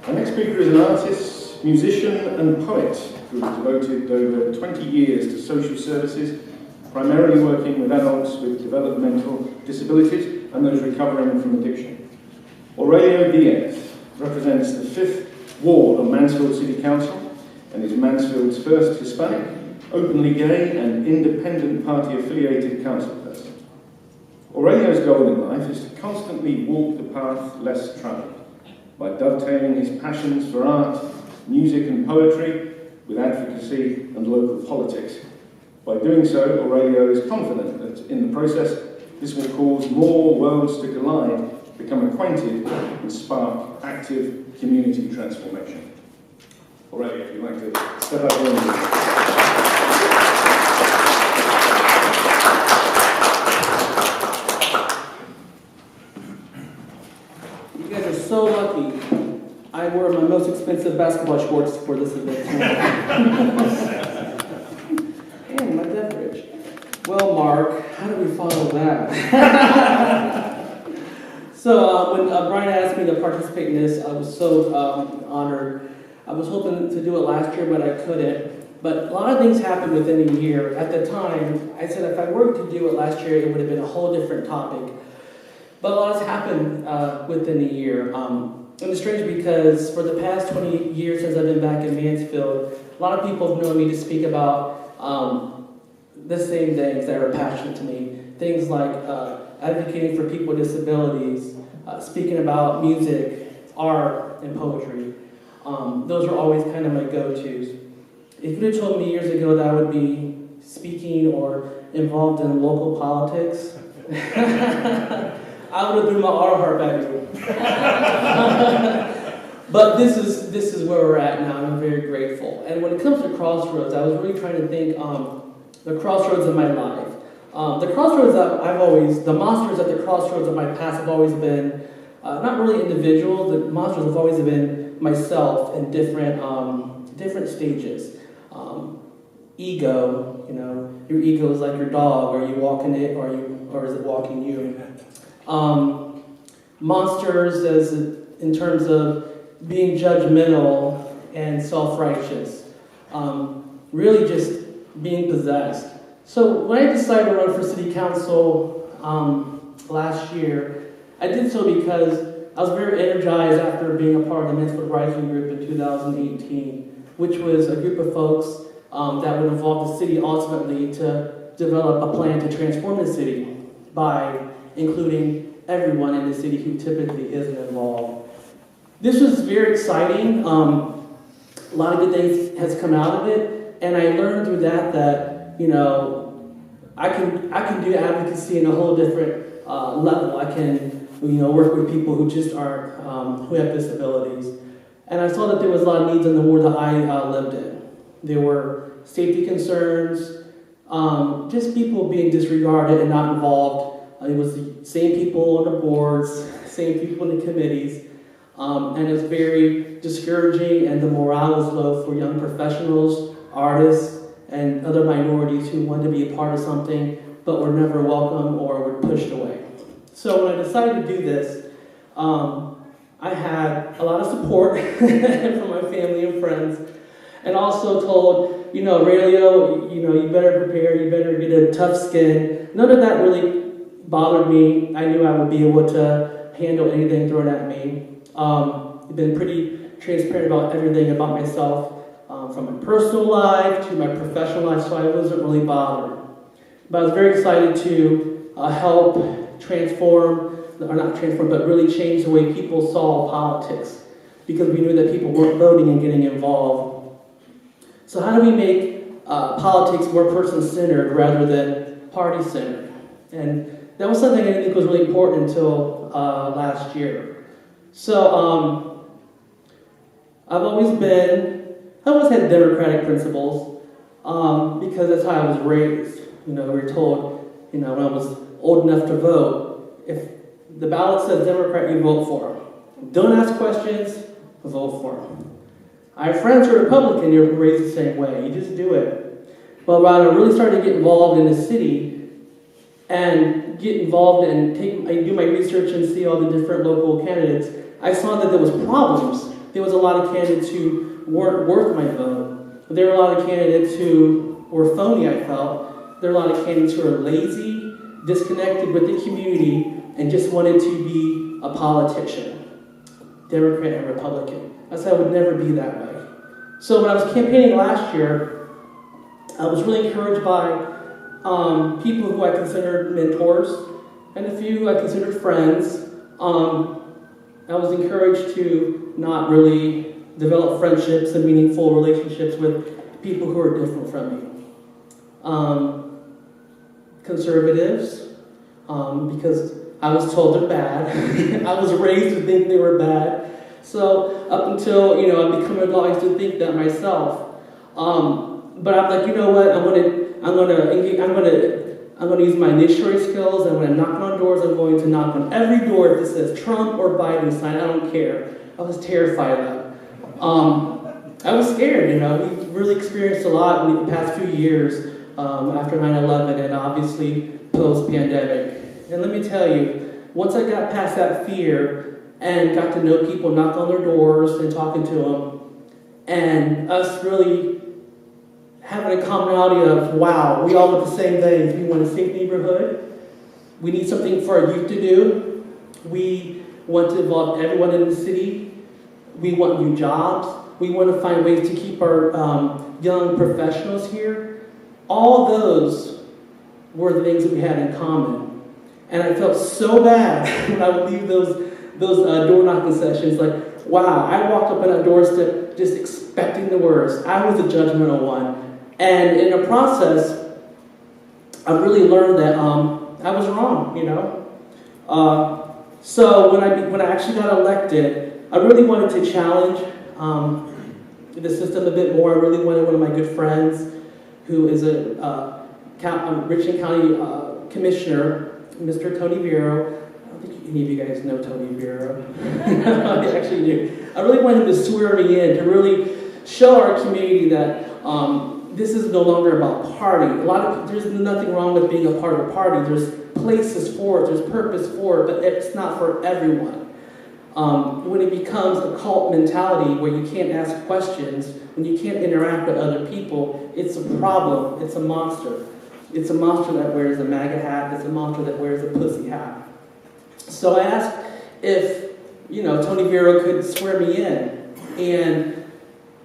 Our next speaker is an artist, musician and poet who has devoted over 20 years to social services, primarily working with adults with developmental disabilities and those recovering from addiction. Aurelio Diaz represents the 5th Ward of Mansfield City Council and is Mansfield's first Hispanic, openly gay and independent party-affiliated councilperson. Aurelio's goal in life is to constantly walk the path less travelled by dovetailing his passions for art, music and poetry with advocacy and local politics. By doing so, Aurelio is confident that in the process, this will cause more worlds to collide, become acquainted, and spark active community transformation. Aurelio, if you'd like to step up here. So lucky. I wore my most expensive basketball shorts for this event. And my beverage. Well, Mark, how do we follow that? So when Bryan asked me to participate in this, I was so honored. I was hoping to do it last year, but I couldn't. But a lot of things happened within a year. At the time, I said if I were to do it last year, it would have been a whole different topic. But a lot has happened within a year. And it's strange because for the past 20 years since I've been back in Mansfield, a lot of people have known me to speak about the same things that are passionate to me. Things like advocating for people with disabilities, speaking about music, art, and poetry. Those are always kind of my go-tos. If you had told me years ago that I would be speaking or involved in local politics, I would have threw my heart at you. But this is where we're at now, and I'm very grateful. And when it comes to crossroads, I was really trying to think the crossroads of my life. The crossroads that the monsters at the crossroads of my past have always been not really individuals. The monsters have always been myself in different stages. Ego, your ego is like your dog. Are you walking it, or is it walking you? Monsters as in terms of being judgmental and self-righteous, really just being possessed. So when I decided to run for city council last year, I did so because I was very energized after being a part of the Mansfield Rising Group in 2018, which was a group of folks that would involve the city ultimately to develop a plan to transform the city by including everyone in the city who typically isn't involved. This was very exciting. A lot of good things has come out of it, and I learned through that I can do advocacy in a whole different level. I can work with people who just aren't who have disabilities, and I saw that there was a lot of needs in the ward that I lived in. There were safety concerns, just people being disregarded and not involved. It was the same people on the boards, same people in the committees, and it was very discouraging, and the morale was low for young professionals, artists, and other minorities who wanted to be a part of something but were never welcome or were pushed away. So when I decided to do this, I had a lot of support from my family and friends, and also told, Aurelio, you better prepare, you better get a tough skin. None of that really bothered me. I knew I would be able to handle anything thrown at me. I've been pretty transparent about everything about myself, from my personal life to my professional life, so I wasn't really bothered. But I was very excited to help transform, or not transform, but really change the way people saw politics, because we knew that people weren't voting and getting involved. So how do we make politics more person-centered rather than party-centered? And that was something I didn't think was really important until last year. So I've always had democratic principles because that's how I was raised. We were told, when I was old enough to vote, if the ballot says Democrat, you vote for them. Don't ask questions, vote for them. I have friends who are Republican, you're raised the same way. You just do it. But when I really started to get involved in the city and get involved and do my research and see all the different local candidates, I saw that there was problems There was a lot of candidates who weren't worth my vote. There were a lot of candidates who were phony, I felt. There were a lot of candidates who were lazy, disconnected with the community, and just wanted to be a politician, Democrat and Republican. I said I would never be that way. So when I was campaigning last year, I was really encouraged by people who I considered mentors and a few who I considered friends. I was encouraged to not really develop friendships and meaningful relationships with people who are different from me. Conservatives, because I was told they're bad. I was raised to think they were bad. So up until I become an adult, I used to think that myself. But I'm like, you know what? I'm gonna use my initiatory skills, and when I'm knocking on doors, I'm going to knock on every door that says Trump or Biden sign. I don't care. I was terrified of that. I was scared. We really experienced a lot in the past few years after 9/11, and obviously post-pandemic. And let me tell you, once I got past that fear and got to know people, knock on their doors and talking to them, and us really having a commonality of, wow, we all want the same things. We want a safe neighborhood. We need something for our youth to do. We want to involve everyone in the city. We want new jobs. We want to find ways to keep our young professionals here. All those were the things that we had in common. And I felt so bad when I would leave those door knocking sessions. Like, wow, I walked up on that doorstep just expecting the worst. I was a judgmental one. And in the process, I really learned that I was wrong, So when I actually got elected, I really wanted to challenge the system a bit more. I really wanted one of my good friends, who is a Richland County Commissioner, Mr. Tony Vero. I don't think any of you guys know Tony Vero. I actually do. I really wanted him to swear me in, to really show our community that this is no longer about party. There's nothing wrong with being a part of a party. There's places for it, there's purpose for it, but it's not for everyone. When it becomes a cult mentality where you can't ask questions, when you can't interact with other people, it's a problem. It's a monster. It's a monster that wears a MAGA hat. It's a monster that wears a pussy hat. So I asked if, Tony Vero could swear me in. And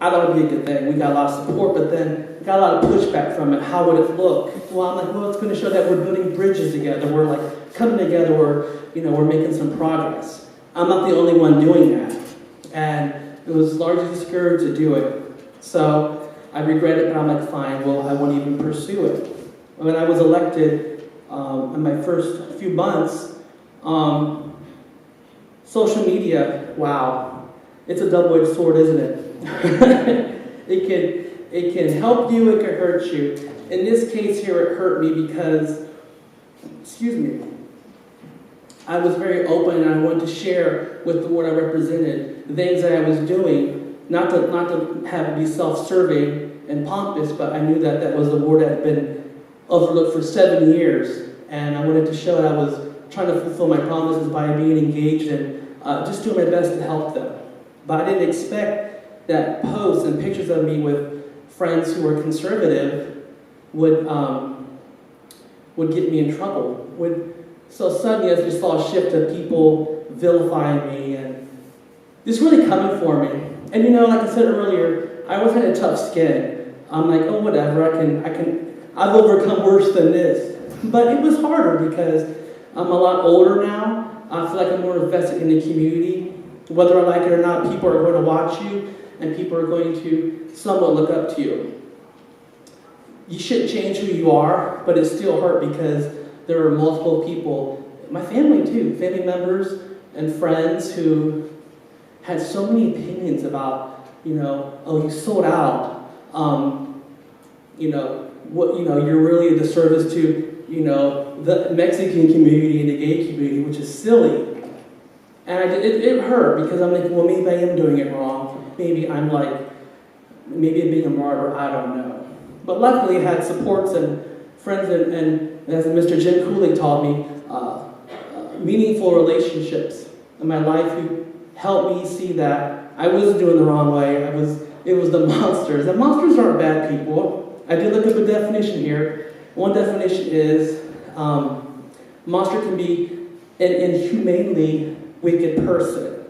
I thought it would be a good thing. We got a lot of support, but then got a lot of pushback from it. How would it look? Well, I'm like, it's going to show that we're building bridges together. We're like coming together. We're making some progress. I'm not the only one doing that. And it was largely discouraged to do it. So I regret it, but I'm like, fine, well, I won't even pursue it. When I was elected, in my first few months, social media, wow, it's a double-edged sword, isn't it? It can help you, it can hurt you. In this case here, it hurt me because, I was very open, and I wanted to share with the ward I represented the things that I was doing, not to have it be self-serving and pompous, but I knew that was a ward that had been overlooked for 7 years, and I wanted to show that I was trying to fulfill my promises by being engaged and just doing my best to help them. But I didn't expect that posts and pictures of me with friends who were conservative would get me in trouble. So suddenly I just saw a shift of people vilifying me and just really coming for me. And like I said earlier, I always had a tough skin. I'm like, oh, whatever, I've overcome worse than this. But it was harder because I'm a lot older now. I feel like I'm more invested in the community. Whether I like it or not, people are going to watch you, and people are going to somewhat look up to you. You shouldn't change who you are, but it still hurt because there are multiple people, my family too, family members and friends who had so many opinions about, oh, you sold out. You're really a disservice to, the Mexican community and the gay community, which is silly. And it hurt because I'm like, well, maybe I am doing it wrong. Maybe I'm being a martyr, I don't know. But luckily I had supports and friends and as Mr. Jim Cooley taught me, meaningful relationships in my life who helped me see that I wasn't doing the wrong way. It was the monsters. And monsters aren't bad people. I did look up a definition here. One definition is monster can be an inhumanely wicked person.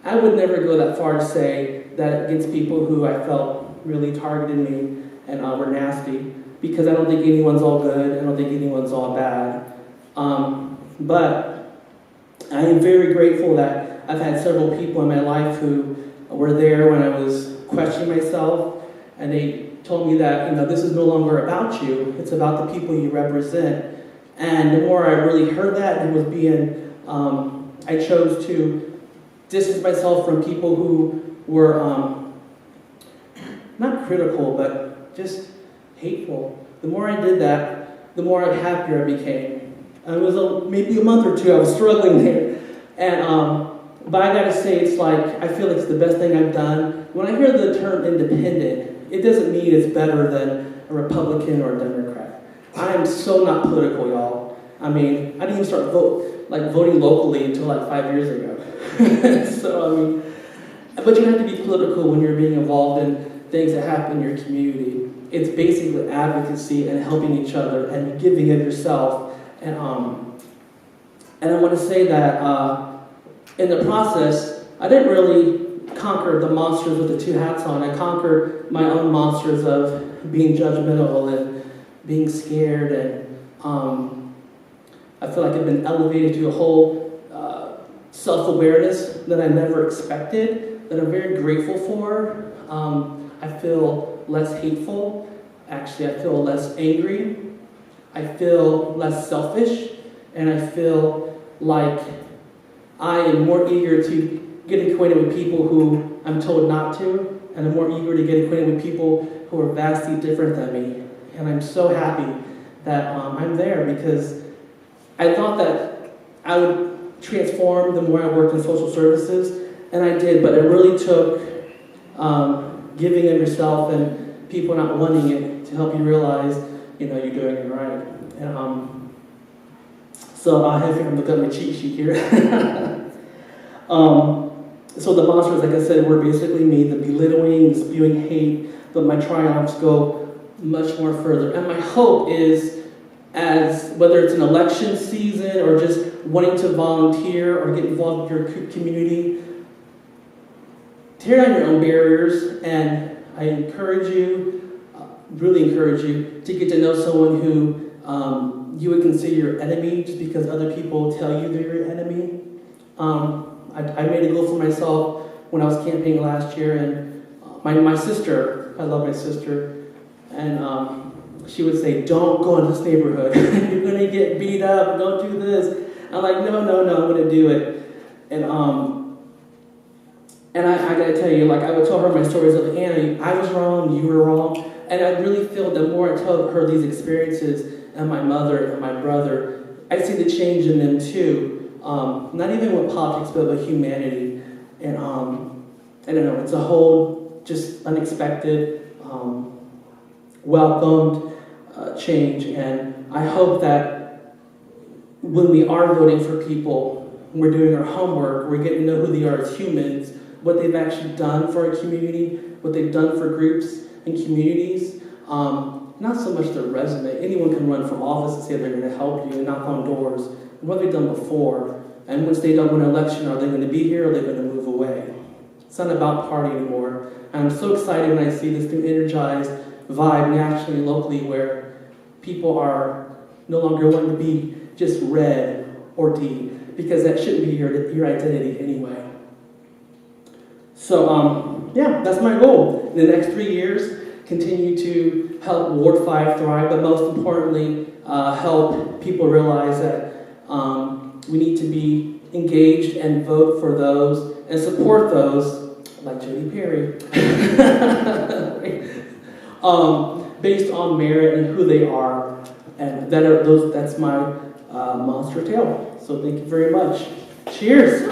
I would never go that far to say that against people who I felt really targeted me and were nasty, because I don't think anyone's all good. I don't think anyone's all bad. But I am very grateful that I've had several people in my life who were there when I was questioning myself, and they told me that, this is no longer about you, it's about the people you represent. And the more I really heard that, and was being, I chose to distance myself from people who were not critical, but just hateful. The more I did that, the more happier I became. And it was maybe a month or two I was struggling there. And but I gotta say, it's like, I feel like it's the best thing I've done. When I hear the term independent, it doesn't mean it's better than a Republican or a Democrat. I am so not political, y'all. I mean, I didn't even start voting locally until like 5 years ago. So, but you have to be political when you're being involved in things that happen in your community. It's basically advocacy and helping each other and giving of yourself. And I want to say that in the process, I didn't really conquer the monsters with the two hats on. I conquered my own monsters of being judgmental and being scared, and I feel like I've been elevated to a whole self-awareness that I never expected, that I'm very grateful for. I feel less hateful. Actually, I feel less angry. I feel less selfish, and I feel like I am more eager to get acquainted with people who I'm told not to, and I'm more eager to get acquainted with people who are vastly different than me. And I'm so happy that I'm there, because I thought that I would transform the more I worked in social services, and I did, but it really took giving of yourself and people not wanting it to help you realize, you're doing it right. And so I have to look at my cheat sheet here. So the monsters, like I said, were basically me, the belittling, the spewing hate, but my triumphs go much more further. And my hope is, as whether it's an election season or just wanting to volunteer or get involved with your community, tear down your own barriers, and I encourage you, really encourage you, to get to know someone who you would consider your enemy just because other people tell you they're your enemy. I made a goal for myself when I was campaigning last year, and my sister, I love my sister, and she would say, don't go in this neighborhood. You're going to get beat up. Don't do this. I'm like, no, I'm going to do it. And I got to tell you, I would tell her my stories of, Anna, I was wrong, you were wrong. And I really feel the more I tell her these experiences, and my mother and my brother, I see the change in them too. Not even with politics, but with humanity. And I don't know, it's a whole just unexpected, welcomed change. And I hope that when we are voting for people, we're doing our homework, we're getting to know who they are as humans, what they've actually done for our community, what they've done for groups and communities. Not so much their resume. Anyone can run for office and say they're going to help you and knock on doors. What have they done before? And once they don't win an election, are they going to be here or are they going to move away? It's not about party anymore. And I'm so excited when I see this new energized vibe nationally and locally where people are no longer wanting to be just red or D, because that shouldn't be your identity anyway. So, that's my goal. In the next 3 years, continue to help Ward 5 thrive, but most importantly, help people realize that we need to be engaged and vote for those and support those, like Jody Perry, based on merit and who they are. And that's my monster tale. So thank you very much. Cheers.